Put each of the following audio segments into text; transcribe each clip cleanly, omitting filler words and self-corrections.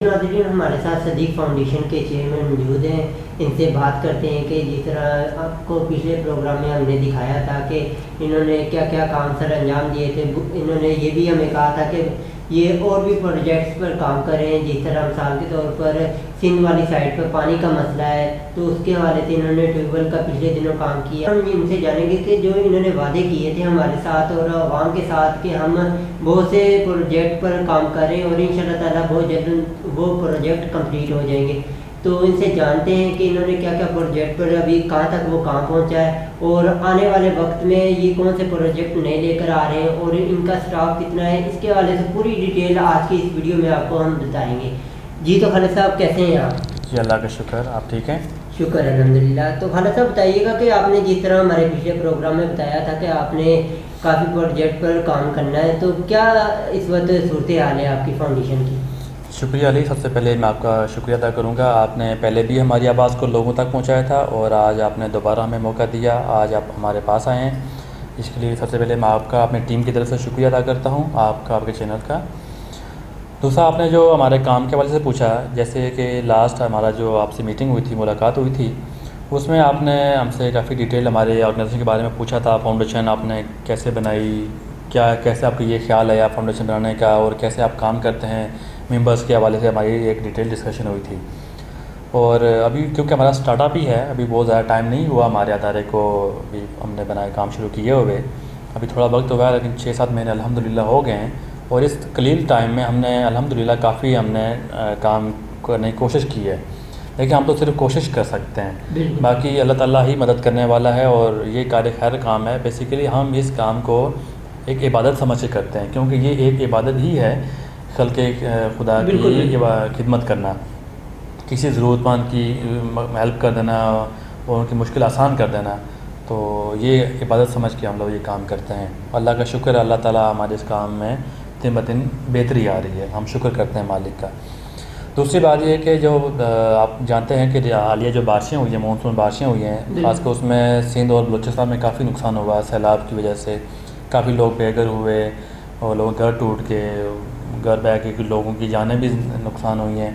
नाज़रीन, हमारे साथ सदीक फाउंडेशन के चेयरमैन मौजूद हैं। इनसे बात करते हैं कि जिस तरह आपको पिछले प्रोग्राम में हमने दिखाया था कि इन्होंने क्या क्या काम सर अंजाम दिए थे। इन्होंने ये भी हमें कहा था कि ये और भी प्रोजेक्ट्स पर काम कर रहे हैं। जिस तरह मिसाल के तौर पर सिंध वाली साइड पर पानी का मसला है, तो उसके हवाले से इन्होंने ट्यूबवेल का पिछले दिनों काम किया। हम इनसे जानेंगे कि जो इन्होंने वादे किए थे हमारे साथ और आवाम के साथ कि हम बहुत से प्रोजेक्ट पर काम कर रहे हैं और इंशाल्लाह ताला बहुत जल्द वो प्रोजेक्ट कंप्लीट हो जाएंगे। तो इनसे जानते हैं कि इन्होंने क्या क्या प्रोजेक्ट पर अभी कहाँ तक वो काम पहुँचा है और आने वाले वक्त में ये कौन से प्रोजेक्ट नए लेकर आ रहे हैं और इनका स्टाफ कितना है। इसके हवाले से पूरी डिटेल आज की इस वीडियो में आपको हम बताएंगे। जी तो खालिद साहब, कैसे हैं आप? जी अल्लाह का शुक्र, आप ठीक हैं? शुक्र अल्हम्दुलिल्लाह। तो खालिद साहब बताइएगा कि आपने जिस तरह हमारे पिछले प्रोग्राम में बताया था कि आपने काफ़ी प्रोजेक्ट पर काम करना है, तो क्या इस वक्त सूरत हाल है आपकी फाउंडेशन की? शुक्रिया अली, सबसे पहले मैं आपका शुक्रिया अदा करूँगा। आपने पहले भी हमारी आवाज़ को लोगों तक पहुँचाया था और आज आपने दोबारा हमें मौका दिया, आज आप हमारे पास आए हैं। इसके लिए सबसे पहले मैं आपका अपनी टीम की तरफ से शुक्रिया अदा करता हूँ, आपका, आपके चैनल का। दूसरा, आपने जो हमारे काम के हवाले से पूछा, जैसे कि लास्ट हमारा जो आपसे मीटिंग हुई थी, मुलाकात हुई थी, उसमें आपने हमसे काफ़ी डिटेल हमारे ऑर्गेनाइजेशन के बारे में पूछा था। फाउंडेशन आपने कैसे बनाई, क्या कैसे आपको ये ख्याल आया फाउंडेशन बनाने का और कैसे आप काम करते हैं, मेंबर्स के हवाले से हमारी एक डिटेल डिस्कशन हुई थी। और अभी क्योंकि हमारा स्टार्टअप ही है, अभी बहुत ज़्यादा टाइम नहीं हुआ हमारे अदारे को, अभी हमने बनाए काम शुरू किए हुए, अभी थोड़ा वक्त हुआ है, लेकिन 6-7 महीने अल्हम्दुलिल्लाह हो गए हैं। और इस कलील टाइम में हमने अल्हम्दुलिल्लाह काफ़ी काम करने की कोशिश की है। लेकिन हम तो सिर्फ कोशिश कर सकते हैं, बाकी अल्लाह ताला ही मदद करने वाला है। और ये कार्य खैर काम है। बेसिकली हम इस काम को एक इबादत समझ के करते हैं, क्योंकि ये एक इबादत ही है, खल्क़े खुदा की खिदमत करना, किसी ज़रूरतमंद की हेल्प कर देना और उनकी मुश्किल आसान कर देना। तो ये इबादत समझ के हम लोग ये काम करते हैं। अल्लाह का शुक्र है, अल्लाह ताला हमारे इस काम में दिन ब दिन बेहतरी आ रही है, हम शुक्र करते हैं मालिक का। दूसरी बात ये है कि जो आप जानते हैं कि हालिया जो बारिशें हुई हैं, मानसून बारिशें हुई हैं, ख़ासकर उसमें सिंध और बलूचिस्तान में काफ़ी नुकसान हुआ। सैलाब की वजह से काफ़ी लोग बेघर हुए और लोगों के घर टूट के, घर बह के लोगों की जानें भी नुकसान हुई हैं।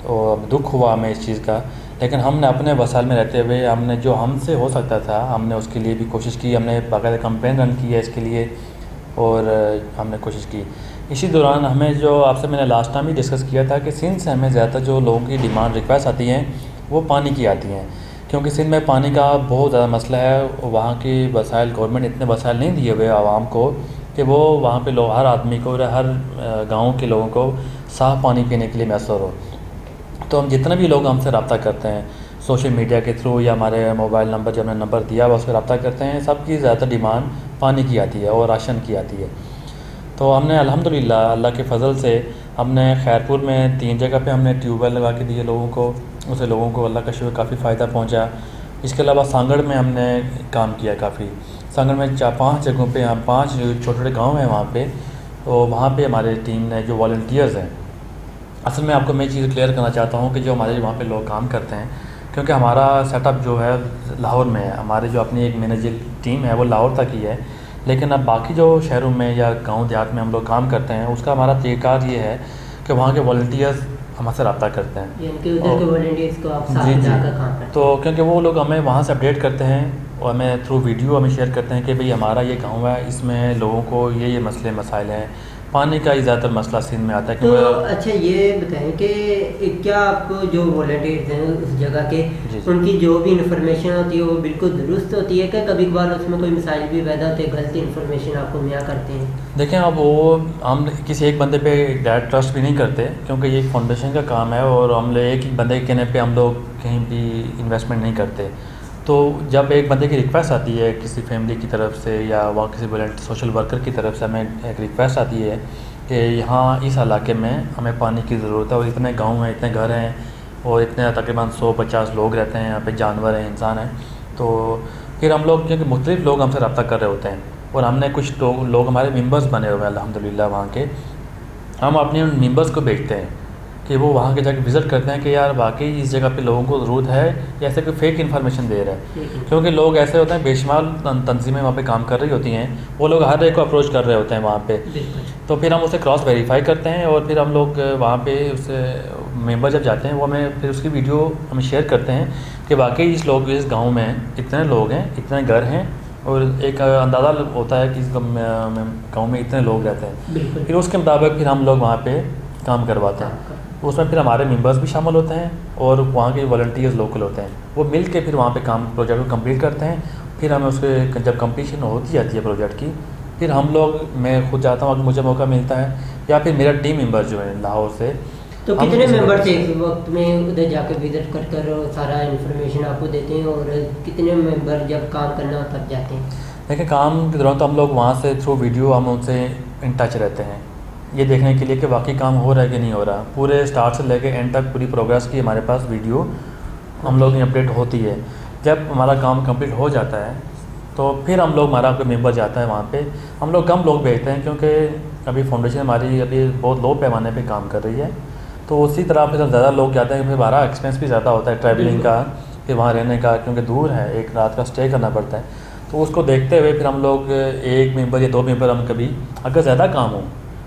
तो दुख हुआ हमें इस चीज़ का, लेकिन हमने अपने वसाइल में रहते हुए हमने जो हमसे हो सकता था हमने उसके लिए भी कोशिश की। हमने बाकायदा कैंपेन रन की है इसके लिए और हमने कोशिश की। इसी दौरान हमें जो आपसे मैंने लास्ट टाइम ही डिस्कस किया था कि सिंध से हमें ज़्यादातर जो लोगों की डिमांड रिक्वेस्ट आती हैं वो पानी की आती हैं, क्योंकि सिंध में पानी का बहुत ज़्यादा मसला है। वहाँ की वसाइल, गवर्नमेंट इतने वसाइल नहीं दिए हुए आवाम को कि वो वहाँ पे लोग, हर आदमी को, हर गाँव के लोगों को साफ़ पानी पीने के लिए मैसर हो। तो हम जितने भी लोग हमसे रब्ता करते हैं सोशल मीडिया के थ्रू या हमारे मोबाइल नंबर जो हमने नंबर दिया हुआ उस पर रब्ता करते हैं, सबकी ज़्यादातर डिमांड पानी की आती है और राशन की आती है। तो हमने अल्हम्दुलिल्लाह अल्लाह के फ़ज़ल से हमने खैरपुर में 3 जगह पे हमने ट्यूबवेल लगा के दिए लोगों को, उससे लोगों को अल्लाह का शुक्र काफ़ी फ़ायदा पहुंचा। इसके अलावा सांगड़ में हमने काम किया काफ़ी। सांगड़ में 4-5 जगहों पे, हम 5 छोटे छोटे गाँव हैं वहाँ पर, तो वहाँ पर हमारी टीम ने, जो वॉल्टियर्स हैं, असल में आपको मैं चीज़ क्लियर करना चाहता हूँ कि जो हमारे वहाँ पे लोग काम करते हैं, क्योंकि हमारा सेटअप जो है लाहौर में है, हमारे जो अपनी एक मैनेजर टीम है वो लाहौर तक ही है, लेकिन अब बाकी जो शहरों में या गांव देहात में हम लोग काम करते हैं उसका हमारा तरीक़ार ये है कि वहाँ के वॉल्टियर्स हमसे रब्ता करते हैं। जी, तो क्योंकि वो लोग हमें वहाँ से अपडेट करते हैं और हमें थ्रू वीडियो हमें शेयर करते हैं कि भाई हमारा ये गाँव है, इसमें लोगों को ये मसले मसाइल हैं। पानी का ही ज़्यादातर मसला सिंध में आता है। तो अच्छा ये बताएं कि क्या आपको जो वॉलंटियर्स हैं उस जगह के, उनकी जो भी इंफॉर्मेशन होती है वो बिल्कुल दुरुस्त होती है कि कभी कभार उसमें कोई मिसाइल भी पैदा होते हैं, गलत इंफॉर्मेशन आपको मुहैया करते हैं? देखें, अब वो हम किसी एक बंदे पे डायरेक्ट ट्रस्ट भी नहीं करते, क्योंकि ये एक फाउंडेशन का काम है और हम लोग एक ही बंदे के कहने पे हम लोग कहीं भी इन्वेस्टमेंट नहीं करते। तो जब एक बंदे की रिक्वेस्ट आती है किसी फैमिली की तरफ से या वहाँ किसी वॉलंटियर सोशल वर्कर की तरफ से, हमें एक रिक्वेस्ट आती है कि यहाँ इस इलाके में हमें पानी की ज़रूरत है और इतने गांव हैं, इतने घर हैं और इतने तकरीबन 150 लोग रहते हैं यहाँ पे, जानवर हैं, इंसान हैं। तो फिर हम लोग, क्योंकि मुख्तलिफ लोग हमसे रब्ता कर रहे होते हैं और हमने कुछ लोग हमारे मेंबर्स बने हुए हैं अल्हम्दुलिल्लाह वहाँ के, हम अपने उन मेंबर्स को भेजते हैं कि वो वहाँ के जाके विज़िट करते हैं कि यार वाकई इस जगह पे लोगों को ज़रूरत है या ऐसे कोई फेक इन्फॉर्मेशन दे रहा है। क्योंकि लोग ऐसे होते हैं, बेशुमार तंजीमें वहाँ पे काम कर रही होती हैं, वो लोग हर एक को अप्रोच कर रहे होते हैं वहाँ पे। तो फिर हम उसे क्रॉस वेरीफाई करते हैं और फिर हम लोग वहाँ पे उस मेंबर जब जाते हैं वो हमें फिर उसकी वीडियो हम शेयर करते हैं कि वाकई इस गाँव में इतने लोग हैं, इतने घर हैं, और एक अंदाज़ा होता है कि इस गाँव में इतने लोग रहते हैं। फिर उसके मुताबिक फिर हम लोग वहाँ पे काम करवाते हैं। उसमें फिर हमारे मेंबर्स भी शामिल होते हैं और वहाँ के वॉलंटियर्स लोकल होते हैं, वो मिल के फिर वहाँ पे प्रोजेक्ट को कंप्लीट करते हैं। फिर हमें उसके जब कंप्लीशन होती जाती है प्रोजेक्ट की, फिर हम लोग, मैं खुद जाता हूँ अगर मुझे मौका मिलता है, या फिर मेरा टीम मेंबर जो है लाहौर से। तो कितने मेंबर थे एक वक्त में उधर जाकर विजिट कर सारा इन्फॉर्मेशन आपको देते हैं, और कितने मेंबर जब काम करना तब जाते हैं? देखिए, काम के दौरान तो हम लोग वहाँ से थ्रू वीडियो हम उनसे इन टच रहते हैं, ये देखने के लिए कि वाकई काम हो रहा है कि नहीं हो रहा। पूरे स्टार्ट से लेके एंड तक पूरी प्रोग्रेस की हमारे पास वीडियो हम लोग की अपडेट होती है। जब हमारा काम कंप्लीट हो जाता है तो फिर हम लोग, हमारा कोई मेंबर जाता है वहाँ पे, हम लोग कम लोग भेजते हैं क्योंकि अभी फाउंडेशन हमारी अभी बहुत लो पैमाने पे काम कर रही है। तो उसी तरह फिर ज़्यादा लोग जाते हैं, फिर हमारा एक्सपेंस भी ज़्यादा होता है ट्रैवलिंग का, फिर वहाँ रहने का, क्योंकि दूर है, एक रात का स्टे करना पड़ता है। तो उसको देखते हुए फिर हम लोग एक मेंबर या 2 मेंबर हम कभी, अगर ज़्यादा काम हो,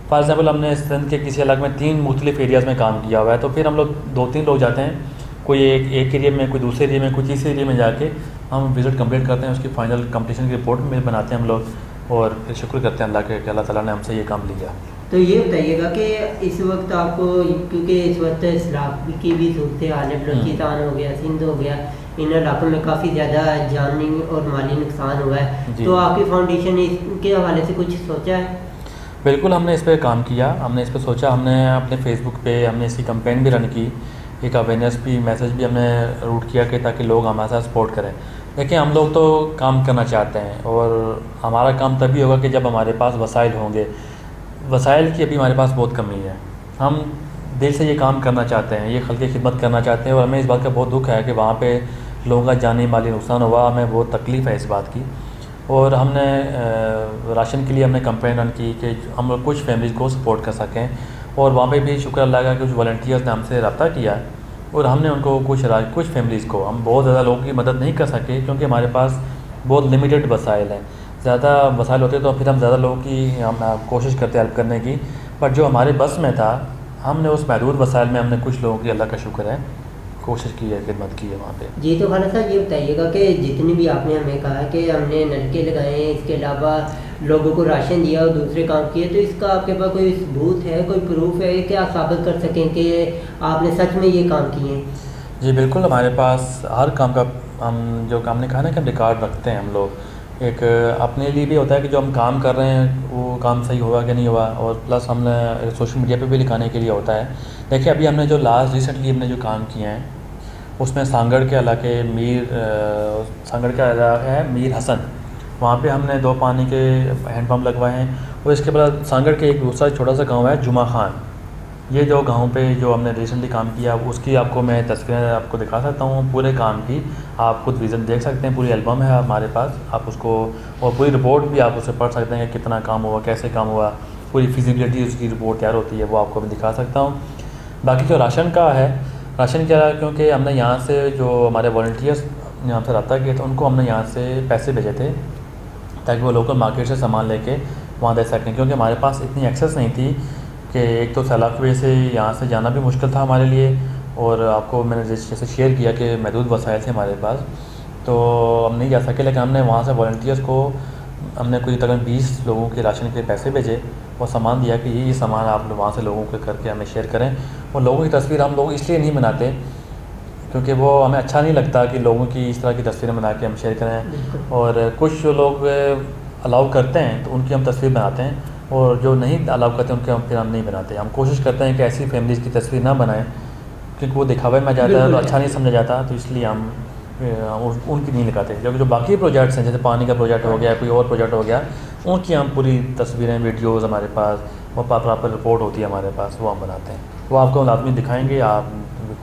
फॉर एग्ज़ाम्पल हमने सिंध के किसी इलाके में 3 मुख्तलिफ एरियाज़ में काम किया हुआ है, तो फिर हम लोग 2-3 लोग जाते हैं, कोई एक एरिया में, कोई दूसरे एरिया में, कोई तीसरे एरिया में जाके हम विज़िट कंप्लीट करते हैं। उसकी फाइनल कंप्लीशन की रिपोर्ट में बनाते हैं हम लोग, और फिर शुक्र करते हैं अल्लाह के कि अल्लाह ताला ने हमसे ये काम लिया। तो ये बताइएगा कि इस वक्त आपको, क्योंकि इस वक्त सैलाब की भी सूरत हाल है, बलूचिस्तान हो गया, सिंध हो गया, इन इलाकों में काफ़ी ज़्यादा जानी और माली नुकसान हुआ है, तो आपकी फाउंडेशन ने इसके हवाले से कुछ सोचा है? बिल्कुल, हमने इस पर काम किया, हमने इस पर सोचा, हमने अपने फेसबुक पे हमने इसकी कैंपेन भी रन की, एक अवेयरनेस भी मैसेज भी हमने रूट किया कि ताकि लोग हमारे साथ सपोर्ट करें। देखिए, हम लोग तो काम करना चाहते हैं और हमारा काम तभी होगा कि जब हमारे पास वसाइल होंगे। वसाइल की अभी हमारे पास बहुत कमी है। हम दिल से ये काम करना चाहते हैं, ये खल्क़ की खिदमत करना चाहते हैं, और हमें इस बात का बहुत दुख है कि वहाँ पे लोगों का जानी माली नुकसान हुआ, हमें बहुत तकलीफ़ है इस बात की। और हमने राशन के लिए हमने कैंपेन रन की कि हम लोग कुछ फैमिलीज़ को सपोर्ट कर सकें, और वहाँ पे भी शुक्र अल्लाह का, कुछ वॉलंटियर्स ने हमसे रब्ता किया और हमने उनको कुछ फैमिलीज़ को, हम बहुत ज़्यादा लोगों की मदद नहीं कर सके क्योंकि हमारे पास बहुत लिमिटेड वसाइल हैं। ज़्यादा वसाइल होते तो फिर हम ज़्यादा लोगों की हम कोशिश करते हेल्प करने की, पर जो हमारे बस में था, हमने उस महदूद वसाइल में हमने कुछ लोगों की, अल्लाह का शुक्र है, कोशिश की है, खिदमत की है वहाँ पे। जी, तो खालिद साहब ये बताइएगा कि जितनी भी आपने हमें कहा कि हमने नलके लगाए हैं, इसके अलावा लोगों को राशन दिया और दूसरे काम किए, तो इसका आपके पास कोई सबूत है, कोई प्रूफ है कि आप साबित कर सकें कि आपने सच में ये काम किए हैं? जी बिल्कुल, हमारे पास हर काम का, हम जो काम ने कहा ना कि हम रिकॉर्ड रखते हैं। हम लोग एक अपने लिए भी होता है कि जो हम काम कर रहे हैं वो काम सही हुआ कि नहीं हुआ, और प्लस हमने सोशल मीडिया पे भी दिखाने के लिए होता है। देखिए, अभी हमने जो रिसेंटली हमने जो काम किए हैं उसमें सांगड़ के इलाके सांगड़ का इलाका है मीर हसन, वहाँ पे हमने 2 पानी के हैंडपम्प लगवाए हैं। और इसके बाद सांगड़ के एक दूसरा छोटा सा गांव है जुमा खान, ये जो गांव पे जो हमने रिसेंटली काम किया उसकी आपको मैं तस्वीरें आपको दिखा सकता हूँ पूरे काम की, आप खुद विज़न देख सकते हैं, पूरी एल्बम है हमारे पास, आप उसको, और पूरी रिपोर्ट भी आप उससे पढ़ सकते हैं कि कितना काम हुआ, कैसे काम हुआ, पूरी फिजिबिलिटी उसकी रिपोर्ट तैयार होती है, वो आपको मैं दिखा सकता हूँ। बाकी जो राशन का है, राशन क्या है, क्योंकि हमने यहाँ से जो हमारे वॉलंटियर्स यहाँ से रब्ता किए थे, उनको हमने यहाँ से पैसे भेजे थे ताकि वो लोकल मार्केट से सामान लेके वहाँ दे सकें, क्योंकि हमारे पास इतनी एक्सेस नहीं थी कि एक तो सैलाब की वजह से यहाँ से जाना भी मुश्किल था हमारे लिए, और आपको मैंने जैसे शेयर किया कि महदूद वसाइल थे हमारे पास, तो हम नहीं जा सके। लेकिन हमने वहाँ से वॉलंटियर्स को हमने कोई तकरीबन 20 लोगों के राशन के पैसे भेजे और सामान दिया कि ये सामान आप वहाँ से लोगों को करके हमें शेयर करें। और लोगों की तस्वीर हम लोग इसलिए नहीं बनाते क्योंकि वो हमें अच्छा नहीं लगता कि लोगों की इस तरह की तस्वीरें बना के हम शेयर करें, और कुछ जो लोग अलाउ करते हैं तो उनकी हम तस्वीर बनाते हैं, और जो नहीं अलाउ करते उनके फिर हम नहीं बनाते। हम कोशिश करते हैं कि ऐसी फैमिलीज़ की तस्वीर ना बनाएं क्योंकि वो दिखावे में जाता है तो अच्छा नहीं समझा जाता, तो इसलिए हम उनकी नहीं लगाते। क्योंकि जो बाकी प्रोजेक्ट्स हैं, जैसे पानी का प्रोजेक्ट हो गया, कोई और प्रोजेक्ट हो गया, उनकी हम पूरी तस्वीरें, वीडियोज़ हमारे पास, वो प्रॉपर रिपोर्ट होती है हमारे पास, वो हम बनाते हैं। वो आपको लाजमी दिखाएँगे, आप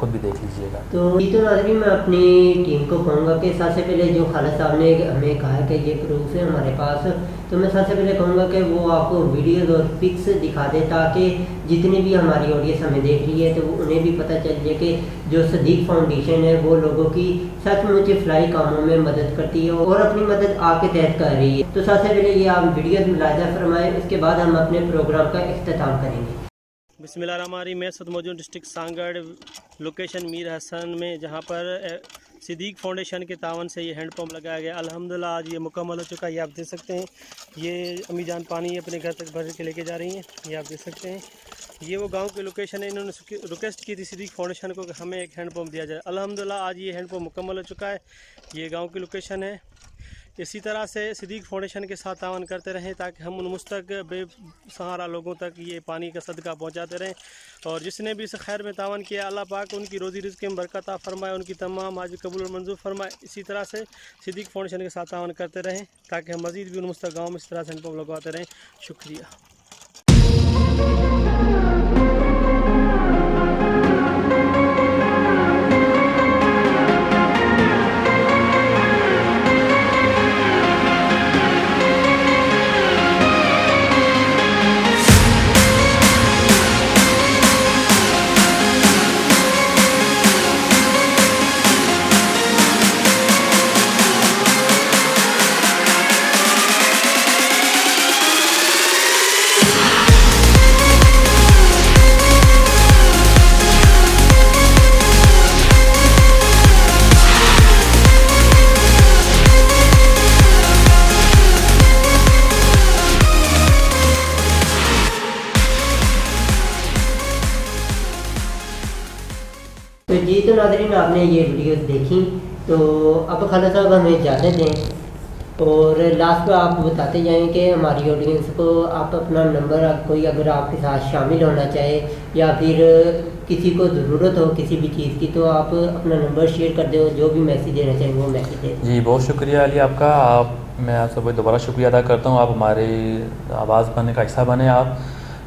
खुद भी देख लीजिएगा। तो ये तो नाज़रीन मैं अपनी टीम को कहूँगा कि सबसे पहले जो खालिद साहब ने हमें कहा है कि ये प्रूफ है हमारे पास, तो मैं सबसे पहले कहूँगा कि वो आपको वीडियोज़ और पिक्स दिखा दे ताकि जितनी भी हमारी ऑडियंस हमें देख रही है तो उन्हें भी पता चल जाए कि जो सदीक फाउंडेशन है वो लोगों की सचमुच फलाई कामों में मदद करती है और अपनी मदद आपके तहत कर रही है। तो सबसे पहले ये आप वीडियो मुलाहिजा फरमाएँ, उसके बाद हम अपने प्रोग्राम का इख्तिताम करेंगे। बिस्मिल्लाहिर्रहमानिर्रहीम। मैं सद मौजूद डिस्ट्रिक्ट सांगड़, लोकेशन मीर हसन में, जहाँ पर सिद्दीक फाउंडेशन के तावन से ये हैंडपम्प लगाया गया। अल्हम्दुलिल्लाह आज ये मुकम्मल हो चुका है। ये आप देख सकते हैं, ये अम्मी जान पानी अपने घर तक भर के लेके जा रही हैं। ये आप देख सकते हैं, ये वो गांव की लोकेशन है। इन्होंने रिक्वेस्ट की थी सिद्दीक फाउंडेशन को कि हमें एक हैंडपम्प दिया जाए। अल्हम्दुलिल्लाह आज ये हैंडपम्प मुकम्मल हो चुका है। ये गाँव की लोकेशन है। इसी तरह से सिद्दीक फाउंडेशन के साथ तावन करते रहें ताकि हम उन मुस्तक बेसहारा लोगों तक ये पानी का सदका पहुंचाते रहें। और जिसने भी इस खैर में तावन किया, अल्लाह पाक उनकी रोज़ी रिज़्क़ में बरकत अता फरमाए, उनकी तमाम आज कबूल और मंजूर फरमाए। इसी तरह से सिद्दीक फाउंडेशन के साथ तावन करते रहें ताकि हम मज़ीद भी उन मुस्तक गाँव में इस तरह से हैंडपम्प लगवाते रहें। शुक्रिया। तो जी तो नाज़रीन आपने ये वीडियो देखी, तो अब खालिद साहब हमें इजाज़त दें और लास्ट में आप बताते जाएं कि हमारी ऑडियंस को आप अपना नंबर, कोई अगर आपके साथ शामिल होना चाहे या फिर किसी को ज़रूरत हो किसी भी चीज़ की, तो आप अपना नंबर शेयर कर दो, जो भी मैसेज देना चाहिए वो मैसेज दें। जी बहुत शुक्रिया अली आपका। मैं आपसे दोबारा शुक्रिया अदा करता हूँ, आप हमारी आवाज़ बनने का हिस्सा बने। आप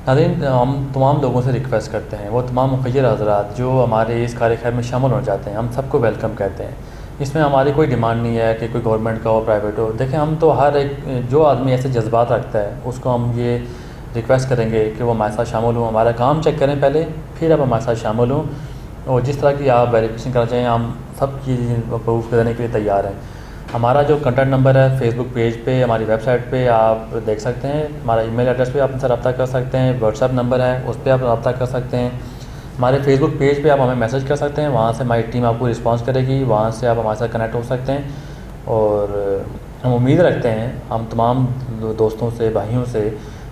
नाज़रीन, हम तमाम लोगों से रिक्वेस्ट करते हैं, वो तमाम मुखय्यर हज़रात जो हमारे इस कार्यक्रम में शामिल होना चाहते हैं, हम सबको वेलकम कहते हैं। इसमें हमारी कोई डिमांड नहीं है कि कोई गवर्नमेंट का हो प्राइवेट हो। देखें, हम तो हर एक जो आदमी ऐसे जज्बात रखता है उसको हम ये रिक्वेस्ट करेंगे कि वो हमारे साथ शामिल हों। हमारा काम चेक करें पहले, फिर आप हमारे साथ शामिल हों। और जिस तरह की आप वेरिफिकेशन करना चाहें हम सब चीज़ प्रूफ करने के लिए तैयार हैं। हमारा जो कॉन्टैक्ट नंबर है फेसबुक पेज पे, हमारी वेबसाइट पे आप देख सकते हैं। हमारा ईमेल एड्रेस पे आप हमसे रब्ता कर सकते हैं, व्हाट्सएप नंबर है उस पर आप रब्ता कर सकते हैं। हमारे फेसबुक पेज पे आप हमें मैसेज कर सकते हैं, वहाँ से हमारी टीम आपको रिस्पांस करेगी, वहाँ से आप हमारे साथ कनेक्ट हो सकते हैं। और हम उम्मीद रखते हैं हम तमाम दोस्तों से, भाइयों से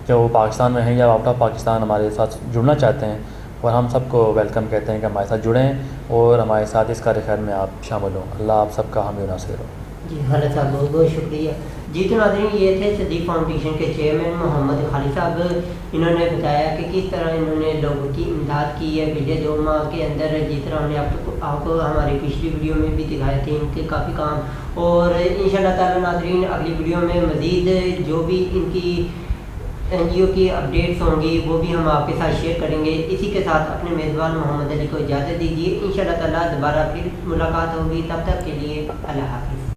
जो पाकिस्तान में हैं या आउट ऑफ पाकिस्तान हमारे साथ जुड़ना चाहते हैं, और हम सबको वेलकम कहते हैं कि हमारे साथ जुड़ें और हमारे साथ इस कार्यक्रम में आप शामिल हों। अल्लाह आप सबका हामी नासिर हो। जी खालिद साहब बहुत बहुत शुक्रिया। जी तो नाज़रीन ये थे सिद्दीक फाउंडेशन के चेयरमैन मोहम्मद खालिद साहब। इन्होंने बताया कि किस तरह इन्होंने लोगों की इमदाद की है पिछले 2 माह के अंदर। जिस तरह हमने आपको हमारी पिछली वीडियो में भी दिखाए थे इनके काफ़ी काम, और इंशाअल्लाह ताला नाज़रीन अगली वीडियो में मज़ीद जो भी इनकी NGO की अपडेट्स होंगी वो भी हम आपके साथ शेयर करेंगे। इसी के साथ अपने मेज़बान मोहम्मद अली को इजाज़त दीजिए। इंशाअल्लाह ताला दोबारा फिर मुलाकात होगी, तब तक के लिए अल्लाह हाफ़िज़।